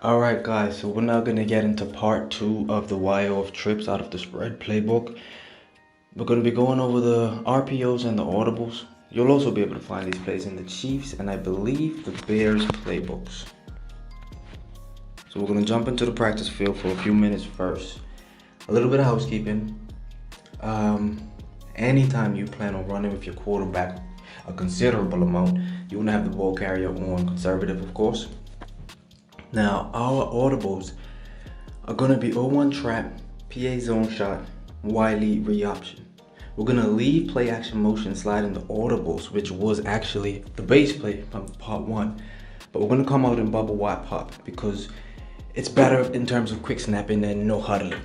Alright guys, so we're now going to get into part 2 of the why off trips out of the spread playbook. We're going to be going over the RPOs and the audibles. You'll also be able to find these plays in the Chiefs and I believe the Bears playbooks. So we're going to jump into the practice field for a few minutes first. A little bit of housekeeping. Anytime you plan on running with your quarterback a considerable amount, you want to have the ball carrier on conservative, of course. Now, our audibles are going to be 0-1 trap, PA zone shot, Y lead read option. We're going to leave play action motion slide in the audibles, which was actually the base play from part 1. But we're going to come out in Bubble Y Pop because it's better in terms of quick snapping and no huddling.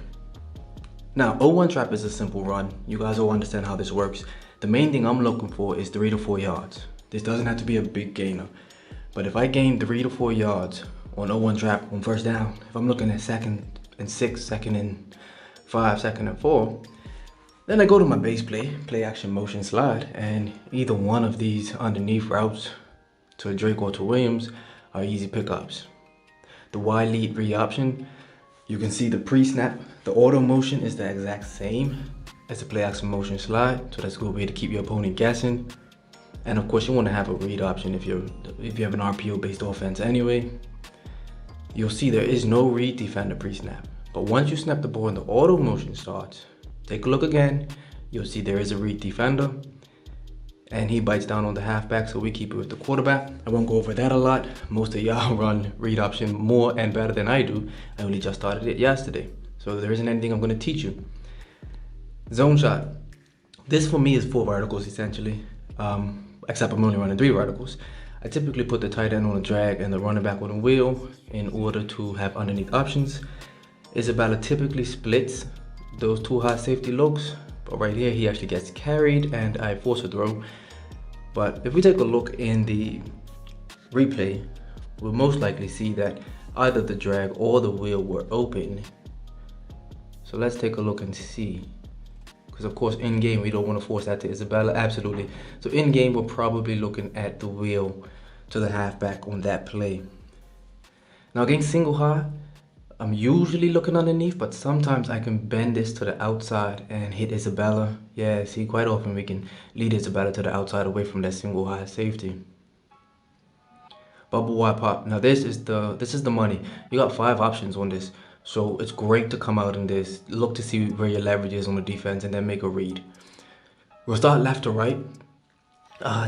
Now, 0-1 trap is a simple run. You guys all understand how this works. The main thing I'm looking for is 3 to 4 yards. This doesn't have to be a big gainer. But if I gain 3 to 4 yards on 0-1 trap on first down, if I'm looking at 2nd and 6, 2nd and 5, 2nd and 4, then I go to my base play action motion slide, and either one of these underneath routes to Drake or to Williams are easy pickups. The Y lead read option, you can see the pre-snap, the auto motion is the exact same as the play action motion slide, so that's a good way to keep your opponent guessing. And of course you want to have a read option if you have an RPO based offense anyway. You'll see there is no read defender pre-snap, but once you snap the ball and the auto motion starts, take a look again, you'll see there is a read defender and he bites down on the halfback, so we keep it with the quarterback. I won't go over that a lot. Most of y'all run read option more and better than I do. I only just started it yesterday, so there isn't anything I'm going to teach you. Zone shot. This for me is 4 verticals essentially, except I'm only running 3 verticals. I typically put the tight end on a drag and the running back on a wheel in order to have underneath options. Isabella typically splits those 2 high safety looks, but right here he actually gets carried and I force a throw. But if we take a look in the replay, we'll most likely see that either the drag or the wheel were open. So let's take a look and see. Because of course in game we don't want to force that to Isabella, absolutely. So in game we're probably looking at the wheel to the halfback on that play. Now against single high, I'm usually looking underneath, but sometimes I can bend this to the outside and hit Isabella. Yeah, see, quite often we can lead Isabella to the outside away from that single high safety. Bubble Y Pop. Now this is the money. You got 5 options on this. So it's great to come out in this, look to see where your leverage is on the defense and then make a read. We'll start left to right.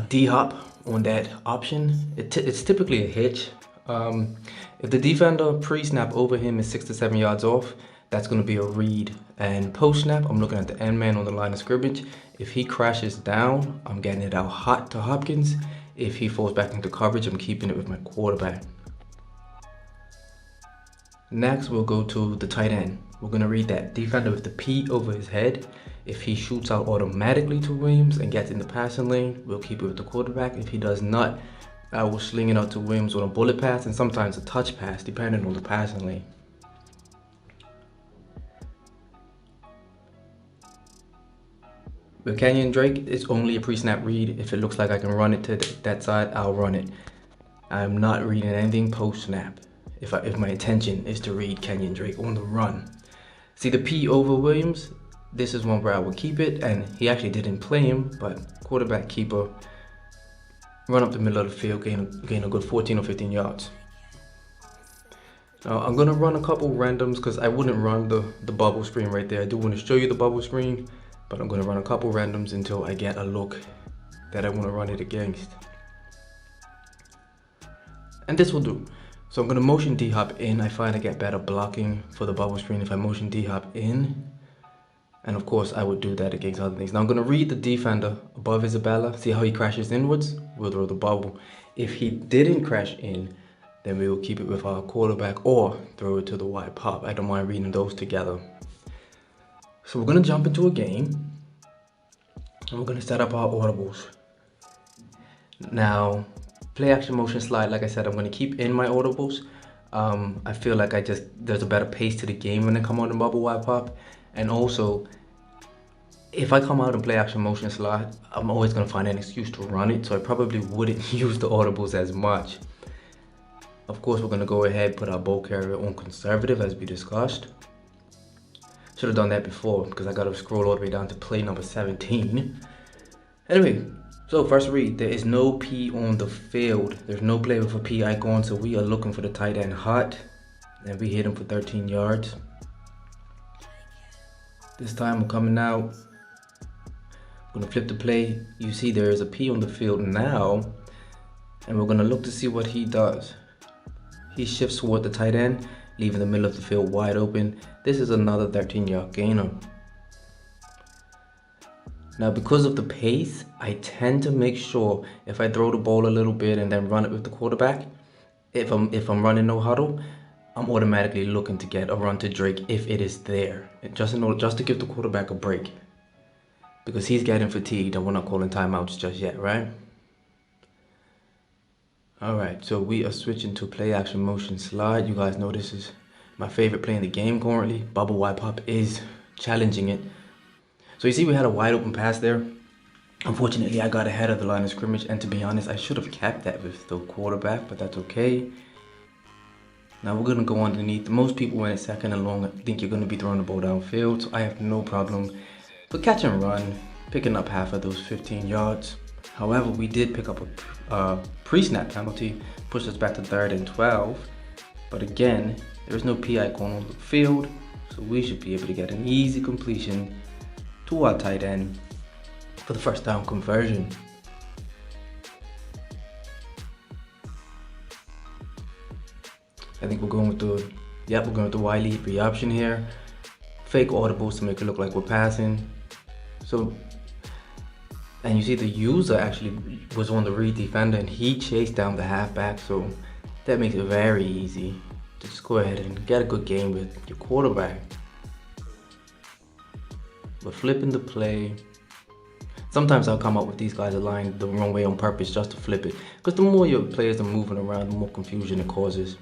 D-hop on that option. It's typically a hitch. If the defender pre-snap over him is 6 to 7 yards off, that's going to be a read. And post-snap, I'm looking at the end man on the line of scrimmage. If he crashes down, I'm getting it out hot to Hopkins. If he falls back into coverage, I'm keeping it with my quarterback. Next, we'll go to the tight end. We're going to read that defender with the P over his head. If he shoots out automatically to Williams and gets in the passing lane, we'll keep it with the quarterback. If he does not, I will sling it out to Williams on a bullet pass and sometimes a touch pass, depending on the passing lane. With Kenyon Drake, it's only a pre-snap read. If it looks like I can run it to that side, I'll run it. I'm not reading anything post-snap if my intention is to read Kenyon Drake on the run. See the P over Williams? This is one where I will keep it, and he actually didn't play him, but quarterback keeper, run up the middle of the field, gain a good 14 or 15 yards. Now I'm gonna run a couple randoms because I wouldn't run the bubble screen right there. I do want to show you the bubble screen, but I'm gonna run a couple randoms until I get a look that I want to run it against. And this will do. So I'm gonna motion D-hop in. I find I get better blocking for the bubble screen if I motion D-hop in. And of course I would do that against other things. Now I'm gonna read the defender above Isabella, see how he crashes inwards, we'll throw the bubble. If he didn't crash in, then we will keep it with our quarterback or throw it to the Y Pop. I don't mind reading those together. So we're gonna jump into a game and we're gonna set up our audibles. Now, play action motion slide, like I said, I'm gonna keep in my audibles. I feel like there's a better pace to the game when I come out in Bubble Y Pop. And also, if I come out and play action motion slide, I'm always going to find an excuse to run it, so I probably wouldn't use the audibles as much. Of course, we're going to go ahead and put our ball carrier on conservative as we discussed. Should have done that before because I got to scroll all the way down to play number 17. Anyway, so first read, there is no P on the field. There's no play with a P icon, so we are looking for the tight end hot. And we hit him for 13 yards. This time we're coming out. I'm going to flip the play. You see there is a P on the field now. And we're going to look to see what he does. He shifts toward the tight end, leaving the middle of the field wide open. This is another 13-yard gainer. Now, because of the pace, I tend to make sure if I throw the ball a little bit and then run it with the quarterback, if I'm running no huddle, I'm automatically looking to get a run to Drake if it is there, just to give the quarterback a break, because he's getting fatigued and we're not calling timeouts just yet, right? All right, so we are switching to play action motion slide. You guys know this is my favorite play in the game currently. Bubble Y Pop is challenging it. So you see we had a wide open pass there. Unfortunately, I got ahead of the line of scrimmage, and to be honest, I should have kept that with the quarterback, but that's okay. Now we're gonna go underneath. Most people when it's second and long think you're gonna be throwing the ball downfield, so I have no problem with catch and run, picking up half of those 15 yards. However, we did pick up a pre-snap penalty, pushed us back to 3rd and 12. But again, there's no P icon on the field, so we should be able to get an easy completion to our tight end for the first down conversion. I think we're going with the Y lead read option here. Fake audibles to make it look like we're passing. So, and you see the user actually was on the read defender and he chased down the halfback. So that makes it very easy to just go ahead and get a good game with your quarterback. But flipping the play, sometimes I'll come up with these guys aligned the wrong way on purpose just to flip it. Because the more your players are moving around, the more confusion it causes.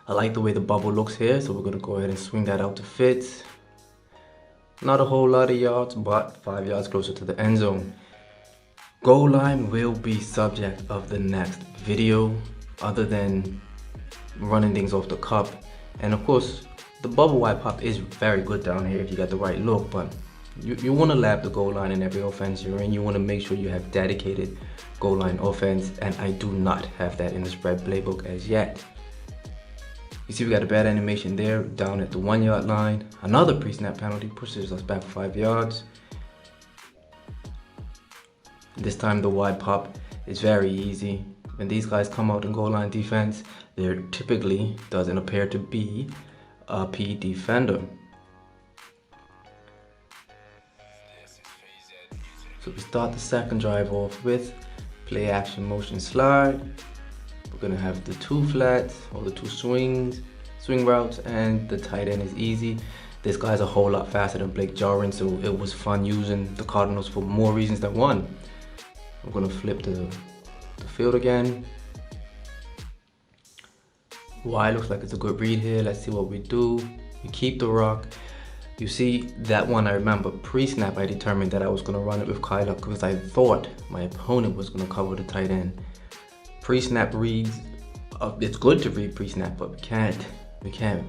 I like the way the bubble looks here, so we're going to go ahead and swing that out to Fitz. Not a whole lot of yards, but 5 yards closer to the end zone. Goal line will be subject of the next video, other than running things off the cup. And of course, the Bubble Y Pop is very good down here if you got the right look, but you want to lap the goal line in every offense you're in. You want to make sure you have dedicated goal line offense, and I do not have that in the spread playbook as yet. You see we got a bad animation there down at the 1 yard line. Another pre-snap penalty pushes us back 5 yards. This time the Y Pop is very easy. When these guys come out in goal line defense, there typically doesn't appear to be a P defender. So we start the second drive off with play action motion slide. We're gonna have the 2 flats or the 2 swing routes, and the tight end is easy. This guy's a whole lot faster than Blake Jarwin, so it was fun using the Cardinals for more reasons than one. I'm gonna flip the field again. Y looks like it's a good read here. Let's see what we do. We keep the rock. You see that one, I remember pre-snap I determined that I was gonna run it with Kyler because I thought my opponent was gonna cover the tight end. Pre-snap reads, it's good to read pre-snap, but we can't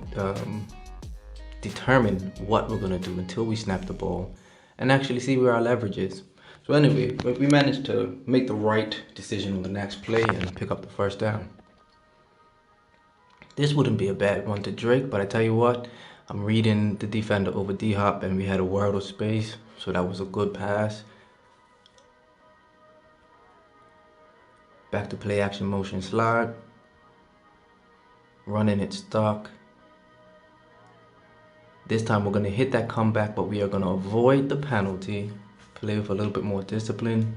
determine what we're gonna do until we snap the ball and actually see where our leverage is. So anyway, we managed to make the right decision on the next play and pick up the first down. This wouldn't be a bad one to Drake, but I tell you what, I'm reading the defender over D-Hop and we had a world of space, so that was a good pass. Back to play action motion slide. Running it stock. This time we're going to hit that comeback, but we are going to avoid the penalty. Play with a little bit more discipline.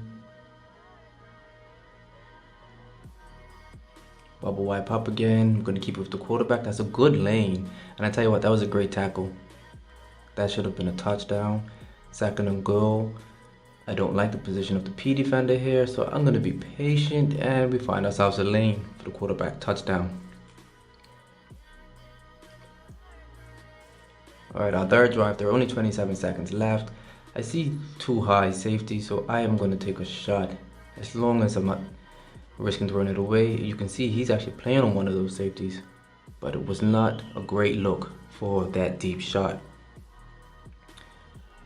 Bubble Y Pop again. We're going to keep it with the quarterback. That's a good lane. And I tell you what, that was a great tackle. That should have been a touchdown. 2nd and goal. I don't like the position of the P defender here, so I'm going to be patient, and we find ourselves a lane for the quarterback touchdown. Alright, our third drive, there are only 27 seconds left. I see 2 high safety, so I am going to take a shot. As long as I'm not risking throwing it away. You can see he's actually playing on one of those safeties, but it was not a great look for that deep shot.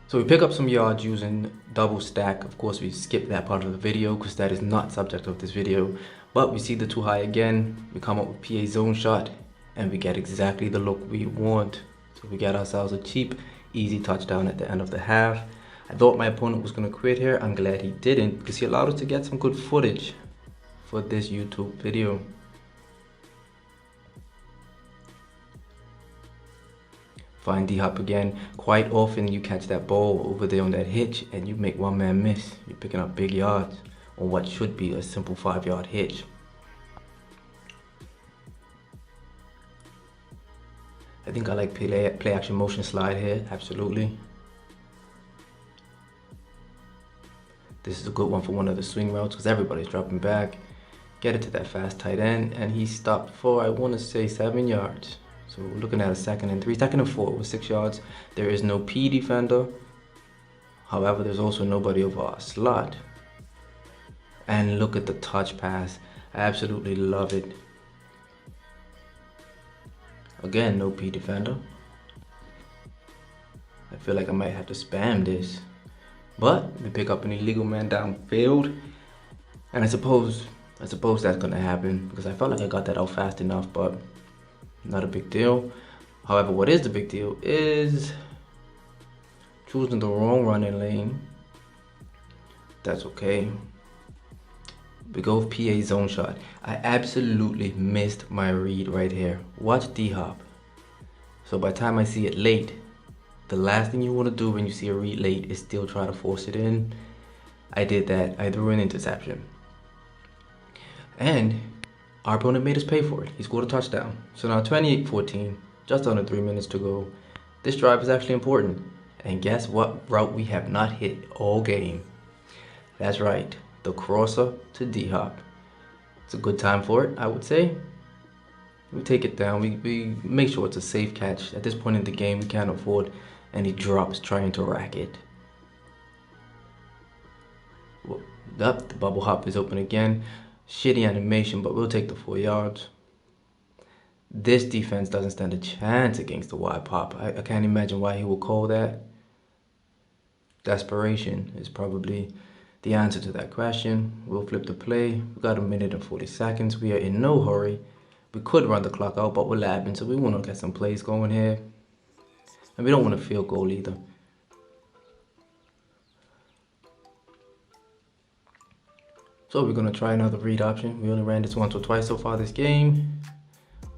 So we pick up some yards using double stack. Of course, we skip that part of the video because that is not subject of this video. But we see the too high again. We come up with PA zone shot and we get exactly the look we want. So we get ourselves a cheap, easy touchdown at the end of the half. I thought my opponent was going to quit here. I'm glad he didn't because he allowed us to get some good footage for this YouTube video. Find D-Hop again. Quite often you catch that ball over there on that hitch and you make one man miss. You're picking up big yards on what should be a simple 5-yard hitch. I think I like play action motion slide here, absolutely. This is a good one for one of the swing routes because everybody's dropping back. Get it to that fast tight end and he stopped for, I want to say, 7 yards. So we're looking at a 2nd and 3, 2nd and 4 with 6 yards. There is no P defender. However, there's also nobody over our slot. And look at the touch pass. I absolutely love it. Again, no P defender. I feel like I might have to spam this. But we pick up an illegal man downfield. And I suppose that's gonna happen because I felt like I got that out fast enough, but not a big deal. However, what is the big deal is choosing the wrong running lane. That's okay. We go with PA zone shot. I absolutely missed my read right here. Watch D-Hop. So by the time I see it late, the last thing you want to do when you see a read late is still try to force it in. I did that. I threw an interception. And our opponent made us pay for it. He scored a touchdown. So now 28-14, just under 3 minutes to go. This drive is actually important. And guess what route we have not hit all game? That's right, the crosser to D-Hop. It's a good time for it, I would say. We take it down. We make sure it's a safe catch. At this point in the game, we can't afford any drops trying to rack it. Well, the bubble hop is open again. Shitty animation, but we'll take the 4 yards. This defense doesn't stand a chance against the Y Pop. I can't imagine why he will call that. Desperation is probably the answer to that question. We'll flip the play. We got 1 minute and 40 seconds. We are in no hurry. We could run the clock out, but we're lapping, so we want to get some plays going here. And we don't want a field goal either. So we're going to try another read option. We only ran this once or twice so far this game.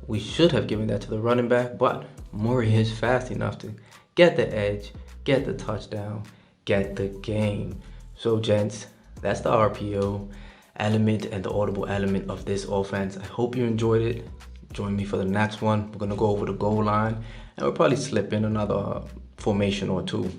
We should have given that to the running back, but Murray is fast enough to get the edge, get the touchdown, get the game. So gents, that's the RPO element and the audible element of this offense. I hope you enjoyed it. Join me for the next one. We're going to go over the goal line and we'll probably slip in another formation or two.